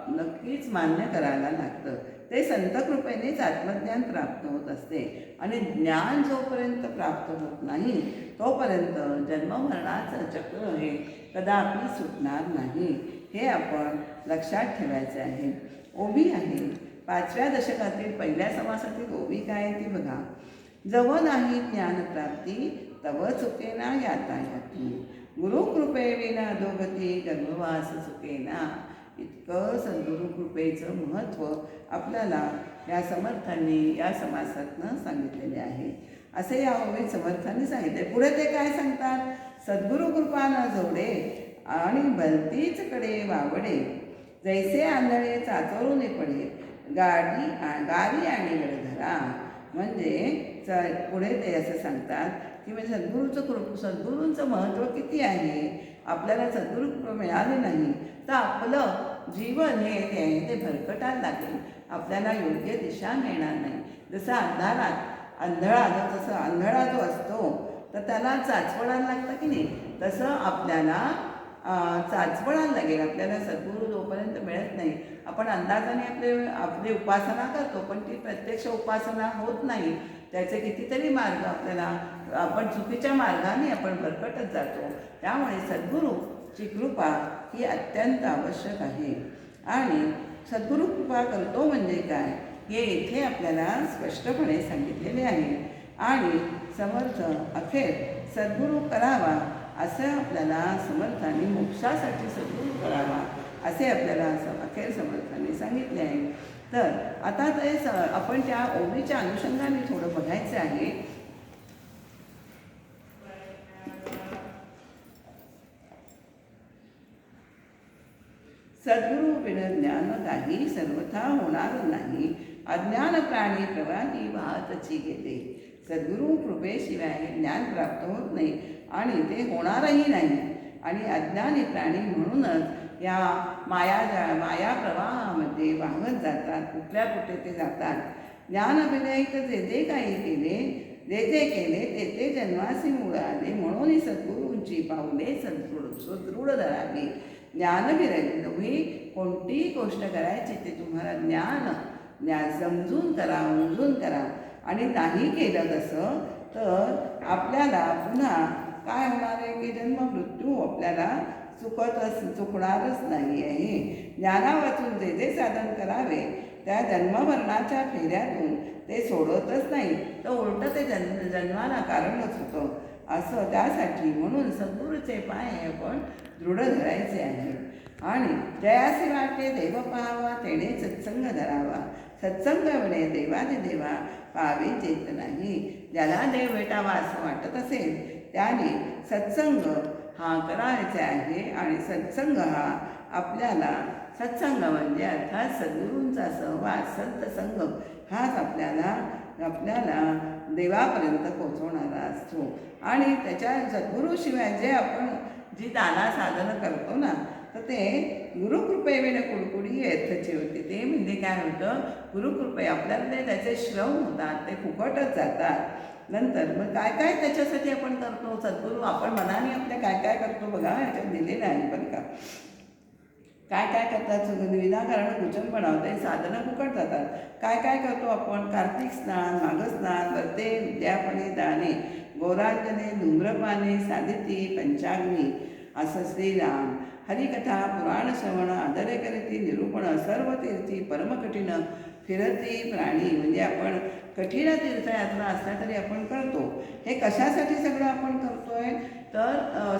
नक्कीच मान्य करायला लागतं. ते संत कृपेनेच आत्मज्ञान प्राप्त होत असते. आणि ज्ञान जोपर्यंत प्राप्त होत नाही तोपर्यंत जन्ममरणाचं चक्र हे कदापि सुटणार नाही. हे आपण लक्षात ठेवायचे आहे. ओवी आहे 5व्या दशकातील पहिल्या समासातील ओवी काय ती बघा. जव नाही ज्ञानप्राप्ती तव चुकेना यातायाती, गुरुकृपे विना अधोगती गर्भवास चुकेना. इतकं सद्गुरु कृपेचं महत्त्व आपल्याला या समर्थांनी या समासातनं सांगितलेले आहे. असे या ओवीत समर्थांनी सांगितले. पुढे ते काय सांगतात. सद्गुरु कृपा न जोडे आणि भलतीच कडे वावडे, जैसे आंधळे चाचोरूने पडे, गारी आणि गडधरा. म्हणजे पुढे ते असं सांगतात की म्हणजे सद्गुरूंचं महत्त्व किती आहे. आपल्याला सद्गुरू कृपा मिळाली नाही तर आपलं जीवन हे ते भरकटायला लागेल. आपल्याला योग्य दिशा मिळणार नाही. जसं आंधळा जो असतो तर त्याला चाचपडायला लागतं की नाही, तसं आपल्याला चाचपडायला लागेल. आपल्याला सद्गुरू जोपर्यंत मिळत नाही आपण अंदाजाने आपली उपासना करतो पण ती प्रत्यक्ष उपासना होत नाही. त्याचे कितीतरी मार्ग आपण चुकीच्या मार्गाने आपण भरकटत जातो. त्यामुळे सद्गुरूची कृपा ही अत्यंत आवश्यक आहे. आणि सद्गुरू कृपा करतो म्हणजे काय हे इथे आपल्याला स्पष्टपणे सांगितलेले आहे. आणि समर्थ अखेर सद्गुरू करावा असं आपल्याला समर्थांनी मोक्षासाठी सद्गुरू करावा असे आपल्याला अखेर समर्थांनी सांगितले आहे. तर आता ते आपण त्या ओवीच्या अनुषंगाने थोडं बघायचं आहे. सद्गुरू बिन ज्ञान काही सर्वथा होणार नाही, अज्ञान प्राणी प्रवाही वाहतची गेले. सद्गुरू कृपेशिवाय ज्ञान प्राप्त होत नाही आणि ते होणारही नाही. आणि अज्ञानी प्राणी म्हणूनच या माया प्रवाहामध्ये वाहत जातात. कुठल्या कुठे ते जातात. ज्ञानविरहित जे काही केले जे केले ते जन्मासी मूळ आले. म्हणून सद्गुरूंची पावले सुदृढ धरावी. ज्ञानविरहित तुम्ही कोणतीही गोष्ट करायची ते तुम्हाला ज्ञान समजून करा, उमजून करा. आणि नाही केलं तसं तर आपल्याला पुन्हा काय होणार आहे की जन्म मृत्यू आपल्याला चुकणारच नाही आहे. ज्ञाना वाचून जे साधन करावे त्या जन्ममरणाच्या फेऱ्यातून ते सोडतच नाही तर उलटं ते जन्माला कारणच होतं. असं त्यासाठी म्हणून सद्गुरूचे पाय आपण दृढ धरायचे आहे. आणि जयासी वाटे देव पाहावा तेणे सत्संग धरावा. सत्संग म्हणे देवा पावे चेत नाही. ज्याला देव भेटावा असं वाटत असेल त्याने सत्संग हा करायचा आहे. आणि सत्संग हा आपल्याला सत्संग म्हणजे अर्थात सद्गुरूंचा सहवास संतसंग हाच आपल्याला देवापर्यंत पोहोचवणारा असतो. आणि त्याच्या सद्गुरूशिवाय जी दाना साधनं करतो ना तर ते गुरुकृपेविना कुडकुडी व्यर्थची होती. ते म्हणजे काय होतं, गुरुकृपे आपल्याला ते त्याचे श्रम होतात, ते फुकटच जातात. नंतर मग काय काय त्याच्यासाठी आपण करतो. सद्गुरू आपण मनाने आपल्या काय करतो बघा याच्यात दिलेलं आहे. पण काय करतात विनाकारण भोजन बनवते, साधनं फुकट जातात. काय करतो आपण. कार्तिक स्नान, माघस्नान, व्रते, उद्यापने, दाने, गौरांजने, धूम्रपाने, साधिती, पंचाग्नी असं श्रीराम हरिकथा पुराण श्रवण आदरे करीती निरूपण सर्व तीर्थी परमकठीण फिरती प्राणी. म्हणजे आपण कठीण तीर्थयात्रा असल्या तरी आपण करतो. हे कशासाठी सगळं आपण करतोय तर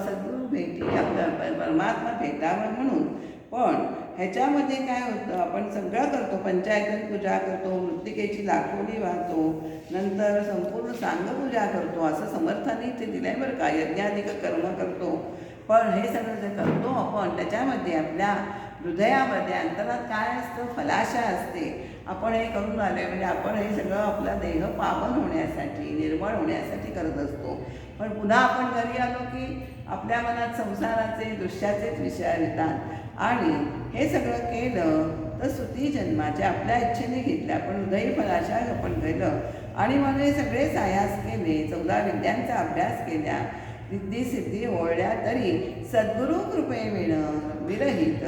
सद्गुरू भेटी आपला परमात्मा भेटावा म्हणून. पण ह्याच्यामध्ये काय होतं, आपण सगळं करतो, पंचायतन पूजा करतो, मृत्तिकेची लाखोली वाहतो, नंतर संपूर्ण सांगपूजा करतो, असं समर्थाने ते दिलंय बरं का. यज्ञाधिक कर्म करतो, पण हे सगळं जे करतो आपण त्याच्यामध्ये आपल्या हृदयामध्ये अंतरात काय असतं, फलाशा असते. आपण हे करून आले म्हणजे आपण हे सगळं आपला देह पावन होण्यासाठी, निर्मळ होण्यासाठी करत असतो. पण पुन्हा आपण घरी आलो की आपल्या मनात संसाराचे दृश्याचेच विचार येतात आणि हे सगळं केलं तर स्तुती जन्माच्या आपल्या इच्छेने घेतल्या, आपण हृदयी फलाशा आपण केलं आणि मग हे सगळे सायास केले, 14 विद्यांचा अभ्यास केल्या, रिद्धी सिद्धी ओळल्या, तरी सद्गुरु कृपे विरहित,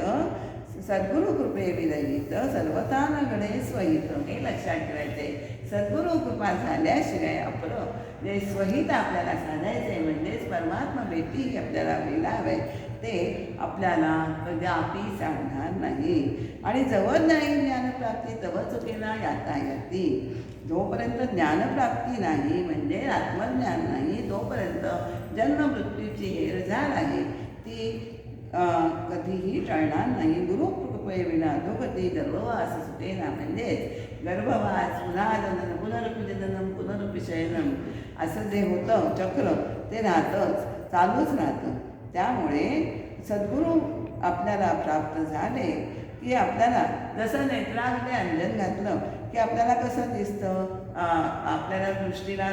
सद्गुरु कृपे विरहित सर्वथा न गणे स्वहित. हे लक्षात ठेवायचे. सद्गुरु कृपा झाल्याशिवाय आपलं जे स्वहित आपल्याला साधायचं आहे, म्हणजेच परमात्मा भेटी आपल्याला मिळावे, ते आपल्याला कदापि साधणार नाही. आणि जवळ नाही ज्ञानप्राप्ती तव चुकेना यातायाती. जोपर्यंत ज्ञानप्राप्ती नाही म्हणजे आत्मज्ञान नाही, तोपर्यंत जन्ममृत्यूची हेरझाल आहे ती कधीही टळणार नाही. गुरुकृपे विना अधोगती गर्भवास सुटेना, म्हणजेच गर्भवास, पुन्हा जनन, पुनरुपी जननम, पुनरुपी शयनम, असं जे होतं चक्र ते राहतंच, चालूच राहतं. त्यामुळे सद्गुरू आपल्याला प्राप्त झाले की आपल्याला जसं नेत्रामध्ये अंजन घातलं की आपल्याला कसं दिसतं, आपल्याला दृष्टीला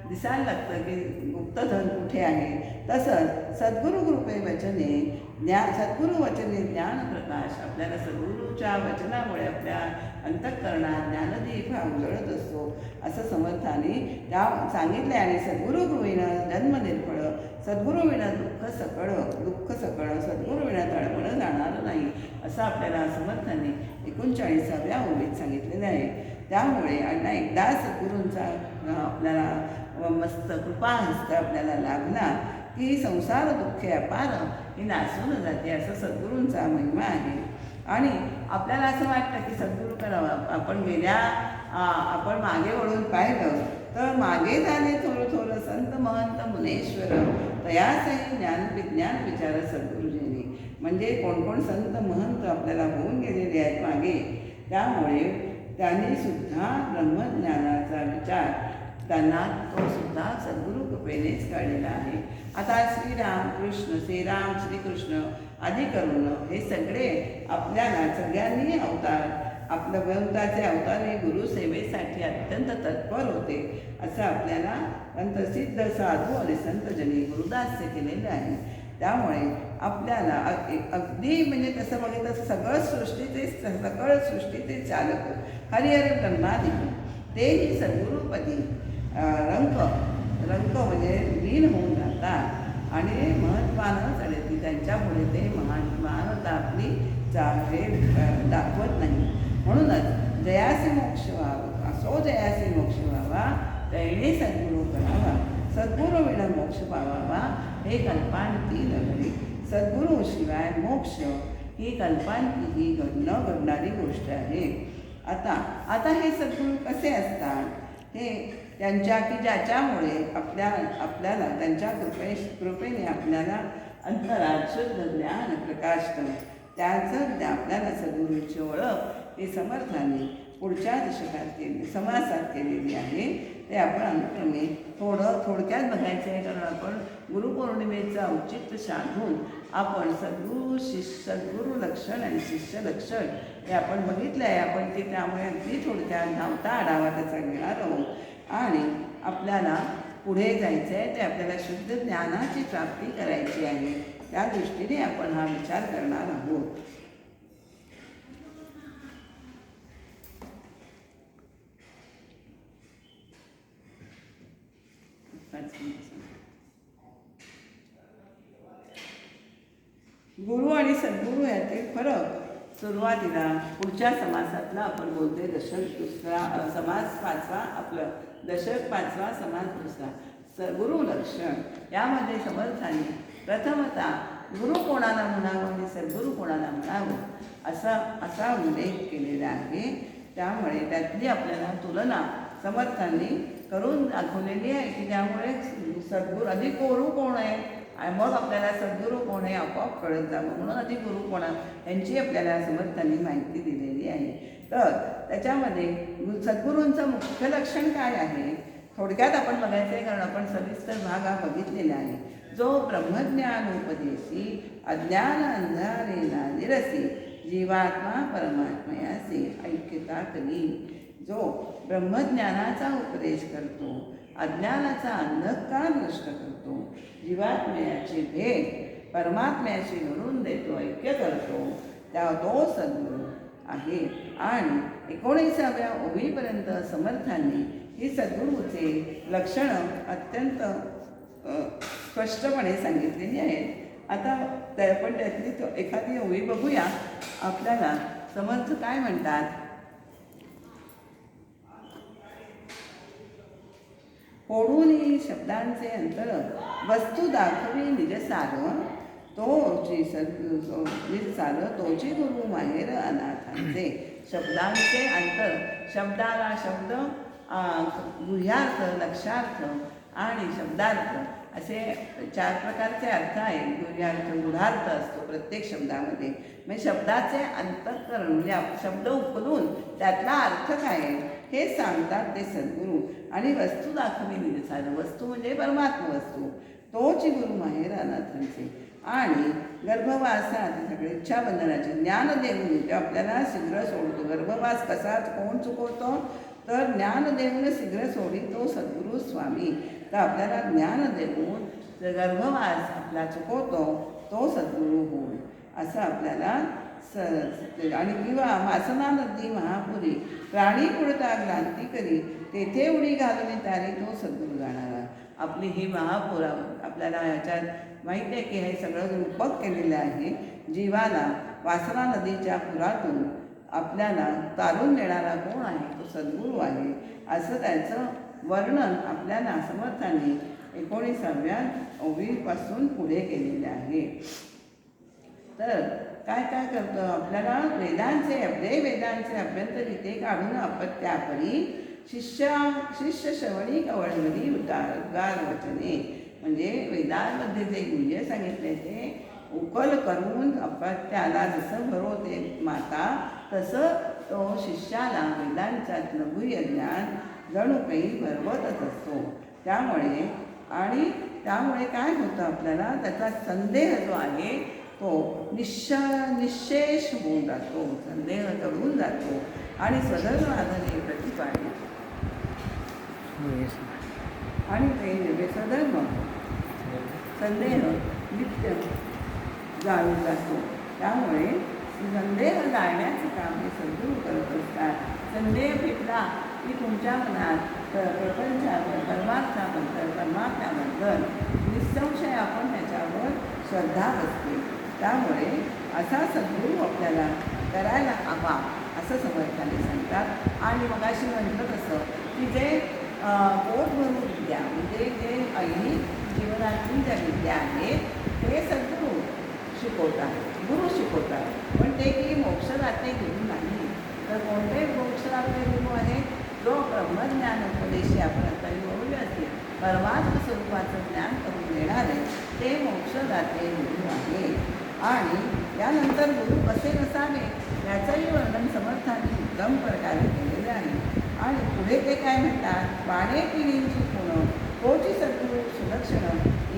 दिसायला लागतं की गुप्तधन कुठे आहे. तसंच सद्गुरु कृपे वचने सद्गुरु वचने ज्ञानप्रकाश, आपल्याला सद्गुरूच्या वचनामुळे आपल्या अंतःकरणात ज्ञानदीप हा उजळत असतो, असं समर्थाने त्या सांगितले. आणि सद्गुरु विणं जन्म निर्फळ, सद्गुरु विणं दुःख सकळ, सद्गुरु विणं तळमळ जाणार नाही, असं आपल्याला समर्थाने 39व्या ओळीत सांगितलेलं आहे. त्यामुळे आणि एकदा सद्गुरूंचा आपल्याला मस्त कृपाहस्त आपल्याला लाभला की संसार दुःखे अपार ही नासून जाते, असं सद्गुरूंचा महिमा आहे. आणि आपल्याला असं वाटतं की सद्गुरू करावं, आपण मागे वळून पाहिलं तर मागे झाले थोडं संत महंत मुनेश्वर, तयासही ज्ञान विचार सद्गुरुजींनी. म्हणजे कोण संत महंत आपल्याला होऊन गेलेले आहेत मागे, त्यामुळे त्यांनी सुद्धा ब्रह्मज्ञानाचा विचार त्यांना तो सुद्धा सद्गुरु कृपेनेच कळलेला आहे. आता श्रीराम श्रीकृष्ण आदी करून हे सगळे आपल्याला सगळ्यांनी अवतार, आपल्या भगवंताचे अवतार हे गुरुसेवेसाठी अत्यंत तत्पर होते, असं आपल्याला अंतसिद्ध साधू आणि संतजनी गुरुदास्य केलेलं आहे. त्यामुळे आपल्याला अगदी म्हणजे तसं बघितलं सकळ सृष्टीचे चालक हरिहर ब्रह्मादिक तेही सद्गुरुपदी रंक म्हणजे लीन होऊन जातात आणि महत्त्वानं चालते. त्यांच्यापुढे ते महानता आपली हे दाखवत नाही. म्हणूनच जयासी मोक्ष व्हावा, असो जयासी मोक्ष व्हावा, तैणे सद्गुरू करावा, सद्गुरू विना मोक्ष पावावा, हे कल्पांती नगरी. सद्गुरू शिवाय मोक्ष ही कल्पांती ही न घडणारी गोष्ट आहे. आता हे सद्गुरू कसे असतात, हे त्यांच्या की ज्याच्यामुळे आपल्याला त्यांच्या कृपेने आपल्याला अंतरात शुद्ध ज्ञान प्रकाशतं. त्याचं आपल्याला सद्गुरूची ओळख हे समर्थाने पुढच्या दशकात समासात केलेली आहे. ते आपण अनुक्रमे थोडक्यात बघायचं आहे, कारण आपण गुरुपौर्णिमेचं औचित्य साधून आपण सद्गुरू लक्षण आणि शिष्य लक्षण हे आपण बघितलं आहे. आपण ते त्यामुळे अगदी थोडक्यात धावता आढावा त्याचा घेणार आहोत आणि आपल्याला पुढे जायचं आहे, ते आपल्याला शुद्ध ज्ञानाची प्राप्ती करायची आहे. त्या दृष्टीने आपण हा विचार करणार आहोत. गुरु आणि सद्गुरू यातील फरक सुरुवातीला पुढच्या समासातला आपण बोलतोय. दशक दुसरा समास पाचवा, आपलं दशक पाचवा, समास दुसरा, गुरु लक्षण. यामध्ये समर्थाने प्रथमतः गुरु कोणाला म्हणावं आणि सद्गुरू कोणाला म्हणावं असा उल्लेख केलेला आहे. त्यामुळे त्यातली आपल्याला तुलना समर्थांनी करून दाखवलेली आहे की त्यामुळे सद्गुरू अधिक गुरु कोण आहे आणि मग आपल्याला सद्गुरू कोण हे आपोआप कळत जावं म्हणून आधी गुरु कोण यांची आपल्याला समर्थांनी माहिती दिलेली आहे. तर त्याच्यामध्ये सद्गुरूंचं मुख्य लक्षण काय आहे थोडक्यात आपण बघायचं आहे, कारण आपण सविस्तर भाग हा बघितलेला आहे. जो ब्रह्मज्ञानोपदेशी अज्ञान अंधारेला निरसी जीवात्मा परमात्मयासी ऐक्यता करी. जो ब्रह्मज्ञानाचा उपदेश करतो, अज्ञानाचा अंधकार नष्ट करतो, जीवात्म्याची भेट परमात्म्याशी घडवून देतो, ऐक्य करतो, तो सद्गुरू आहे. आणि 19व्या ओळीपर्यंत समर्थांनी ही सद्गुरूचे लक्षणं अत्यंत स्पष्टपणे सांगितलेली आहेत. आता आपण त्यातली एखादी ओळी बघूया. आपल्याला समर्थ काय म्हणतात, फोडून शब्दांचे अंतर वस्तू दाखवी निजसार, तोची निजसार तोची गुरु माहेर अनाथांचे. शब्दांचे अंतर, शब्दाला शब्द गुह्यार्थ, लक्षार्थ आणि शब्दार्थ असे 4 प्रकारचे अर्थ आहेत. गुह्यार्थ गूढार्थ असतो प्रत्येक शब्दामध्ये. म्हणजे शब्दाचे अंतःकरण म्हणजे शब्द उकलून त्यातला अर्थ काय आहे हे सांगतात ते सद्गुरू. आणि वस्तू दाखवी निजसार, वस्तू म्हणजे परमात्मा वस्तू, तोची गुरु माहेर अनाथांचे. आणि गर्भवासात सगळे इच्छाबंधनाचे ज्ञान देऊन ते आपल्याला शीघ्र सोडतो. गर्भवास कसा कोण चुकवतो तर ज्ञान देऊन शीघ्र सोडी तो सद्गुरू स्वामी. तर आपल्याला ज्ञान देऊन गर्भवास आपला चुकवतो तो सद्गुरू होय असं आपल्याला आणि किंवा वासना नदी महापुरी प्राणी पुढता क्रांती करी तेथे उडी घालून तारी तो सद्गुरू जाणारा. आपली ही महापूर आपल्याला ह्याच्यात माहिती आहे की हे सगळं रूपक केलेलं आहे. जीवाला वासना नदीच्या पुरातून आपल्याला तारून नेणारा कोण आहे तो सद्गुरू आहे असं त्याचं वर्णन आपल्याला समर्थांनी 19व्या ओळीपासून पुढे केलेले आहे. तर काय काय करतं आपल्याला वेदांचे अभ्यंतरिते काढून अपत्यापरी शिष्य श्रवणी कवळवरी उद्गार वचने. म्हणजे वेदांमध्ये जे गुह्य सांगितले ते उकल करून अपत्याला जसं भरवते माता तसं तो शिष्याला वेदांच्यातलं गुह्य ज्ञान जणू काही भरवतच असतो. त्यामुळे काय होतं आपल्याला त्याचा संदेह जो आहे तो निश्शेष होऊन जातो, संदेह तळून जातो आणि स्वधर्म आधारे प्रतिपादित आणि ते स्वधर्म संदेह नित्य जाळून जातो. त्यामुळे संदेह जाळण्याचं काम हे सद्गुरू करत असतात. संदेह फिटला की तुमच्या मनात प्रपंचावर परमात्म्याबद्दल निसंशय आपण त्याच्यावर श्रद्धा बसते. त्यामुळे असा सद्गुरू आपल्याला करायला हवा असं समर्थाने सांगतात. आणि मगाशी म्हटलं तसं की जे पोट भरून विद्या म्हणजे जे ऐहिक जीवनातील ज्या विद्या आहेत ते सद्गुरू शिकवतात, गुरु शिकवतात. पण ते की मोक्षदाते गुरु नाही. तर कोणते मोक्षदाते गुरु आहे जो ब्रह्मज्ञानोपदेशी आपण आता बोलूया असेल परमात्म स्वरूपाचं ज्ञान करून देणारे ते मोक्षदाते गुरु आहे. आणि यानंतर गुरु कसे नसावे याचंही वर्णन समर्थांनी उत्तम प्रकारे केलेले आहे. आणि पुढे ते काय म्हणतात, वाणे पिढींची पुणं कोची सद्गुरू सुलक्षण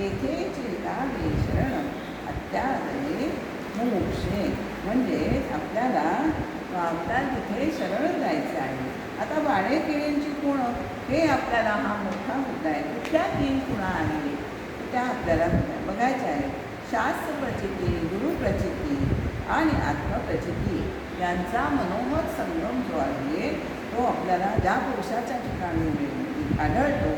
येथे चिरकावे शरण अत्यादये मोक्षे. म्हणजे आपल्याला तिथे शरण जायचं आहे. आता वाणे पिढींची पुणं हे आपल्याला हा मोठा मुद्दा आहे. कुठल्या 3 खुणा आहेत त्या आपल्याला बघायच्या आहेत. शास्त्र प्रचिती, गुरुप्रचिती आणि आत्मप्रचिती यांचा मनोमत संगम जो आहे तो आपल्याला ज्या पुरुषाच्या ठिकाणी आढळतो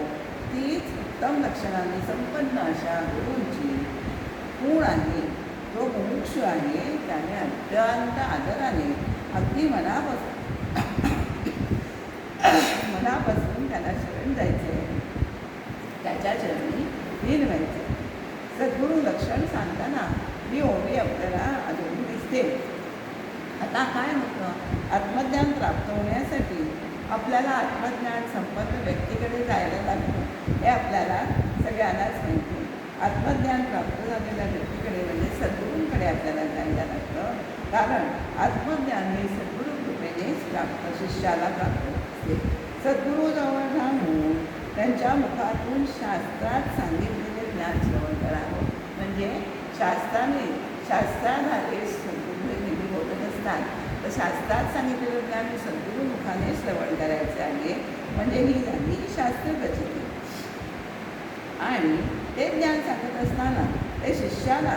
तीच उत्तम लक्षणांनी संपन्न अशा गुरूंची खूण आहे. जो मुमुक्षु आहे त्याने अत्यंत आदराने अगदी मनापासून त्याला शरण जायचे, त्याच्या चरणी लीन व्हायचे. सद्गुरू लक्षण सांगताना ही ओवी आपल्याला अजून दिसते. आता काय होतं, आत्मज्ञान प्राप्त होण्यासाठी आपल्याला आत्मज्ञान संपन्न व्यक्तीकडे जायला लागतं हे आपल्याला सगळ्यांनाच माहिती. आत्मज्ञान प्राप्त झालेल्या व्यक्तीकडे म्हणजे सद्गुरूंकडे आपल्याला जायला लागतं. कारण आत्मज्ञान हे सद्गुरू कृपेनेच प्राप्त शिष्याला प्राप्त असते. सद्गुरूजवळ राहून त्यांच्या मुखातून शास्त्रात सांगितलेले ज्ञान श्रवण करावं. म्हणजे शास्त्राधारे सद्गुरू हे नेहमी बोलत असतात, तर शास्त्रात सांगितलेलं ज्ञान हे सद्गुरू मुखाने श्रवण करायचे आहे. म्हणजे ही झाली शास्त्रप्रचिती. आणि ते ज्ञान सांगत असताना ते शिष्याला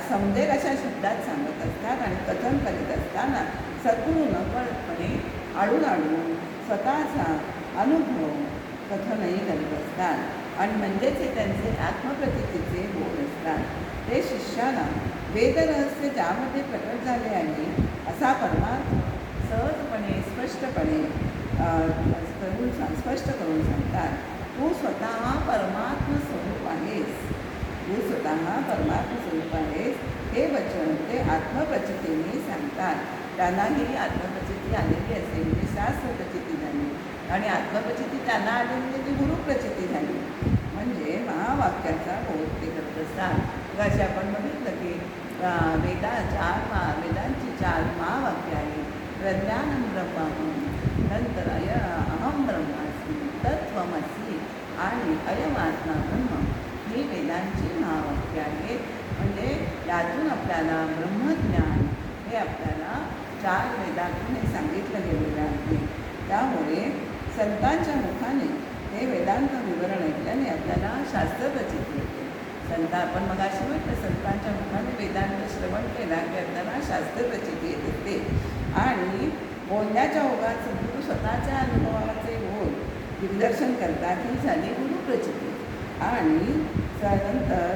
समजेल अशा शब्दात सांगत असतात आणि कथन करीत असताना सद्गुरू नकळतपणे आडून स्वतःचा अनुभव कथनही करीत असतात. आणि म्हणजेच हे त्यांचे आत्मप्रतीतीचे बोल असतात. ते शिष्याला वेदरहस्य ज्यामध्ये प्रकट झाले आहे असा परमार्थ सहजपणे स्पष्टपणे स्पष्ट करून सांगतात. तू स्वतः परमात्म स्वरूप आहेस, तू स्वतः परमात्म स्वरूप आहेस हे वचन ते आत्मप्रचितीने सांगतात. त्यांनाही आत्मप्रचिती आलेली असेल म्हणजे शास्त्रप्रचिती झाली आणि आत्मप्रचिती त्यांना आली म्हणजे ती गुरुप्रचिती झाली. म्हणजे महावाक्याचा बोध ते करत असतात. असे आपण बघितलं की वेदांची 4 महावाक्य आहेत. प्रज्ञानं ब्रह्महं, नंतर अहम ब्रह्मास्मि, तत्त्वमसि आणि अयमात्मा ब्रह्म ही वेदांची महावाक्य आहेत. म्हणजे यातून आपल्याला ब्रह्मज्ञान हे आपल्याला 4 वेदातून हे सांगितलं गेलेलं आहे. त्यामुळे संतांच्या मुखाने हे वेदांत विवरण ऐकल्याने आपल्याला शास्त्रप्रचिती होते. आपण मगाशी म्हटलं संतांच्या मुखाने वेदांत श्रवण केला की आपल्याला शास्त्रप्रचिती येत असते. आणि बोलण्याच्या ओघात सद्गुरू स्वतःच्या अनुभवाचे बोल दिग्दर्शन करतात. ही झाली गुरुप्रचिती. आणि नंतर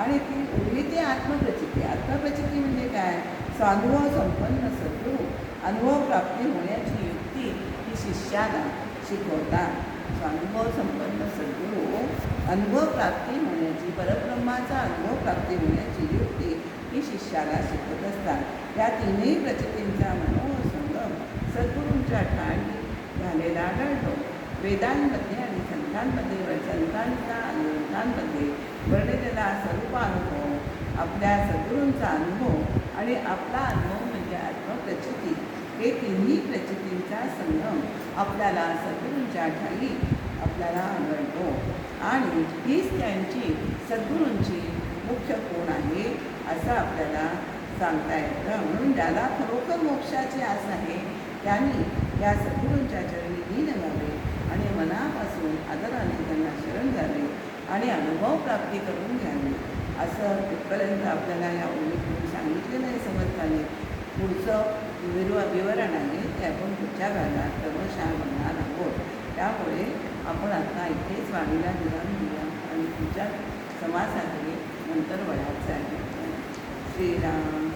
आणि ती उरली ती आत्मप्रचिती. आत्मप्रचिती म्हणजे काय? स्वानुभव संपन्न सद्गुरू अनुभव प्राप्ती होण्याची युक्ती ही शिष्याला शिकवतात. स्वानुभव संपन्न सद्गुरू अनुभव प्राप्ती होण्याची परब्रह्माचा अनुभव प्राप्ती होण्याची युक्ती ही शिष्याला शिकवत असतात. या तिन्ही प्रचितींचा मनोसंगम सद्गुरूंच्या ठाणी झालेला आढळतो. वेदांमध्ये आणि संतांमध्ये वर्णिलेला स्वरूपानुभव, आपल्या सद्गुरूंचा अनुभव आणि आपला अनुभव म्हणजे आत्मप्रचिती हे तिन्ही प्रचितींचा संगम आपल्याला सद्गुरूंच्या ठाई आपल्याला आढळतो. आणि हीच त्यांची सद्गुरूंची मुख्य कोण आहे असं आपल्याला सांगता येतं. म्हणून ज्याला खरोखर मोक्षाची आस आहे त्यांनी या सद्गुरूंच्या चरणी लीन व्हावे आणि मनापासून आदराने त्यांना शरण जावे आणि अनुभव प्राप्ती करून घ्यावी. असं तिथपर्यंत आपल्याला या ओळीतून सांगितलेलं आहे समर्थाने. पुढचं विवरण आहे ते आपण पुढच्या भागात क्रमशः बघणार आहोत. त्यामुळे आपण आता इथेच वाणीला विराम दिला आणि पुढच्या समासाकडे नंतर वळायचं आहे. श्रीराम.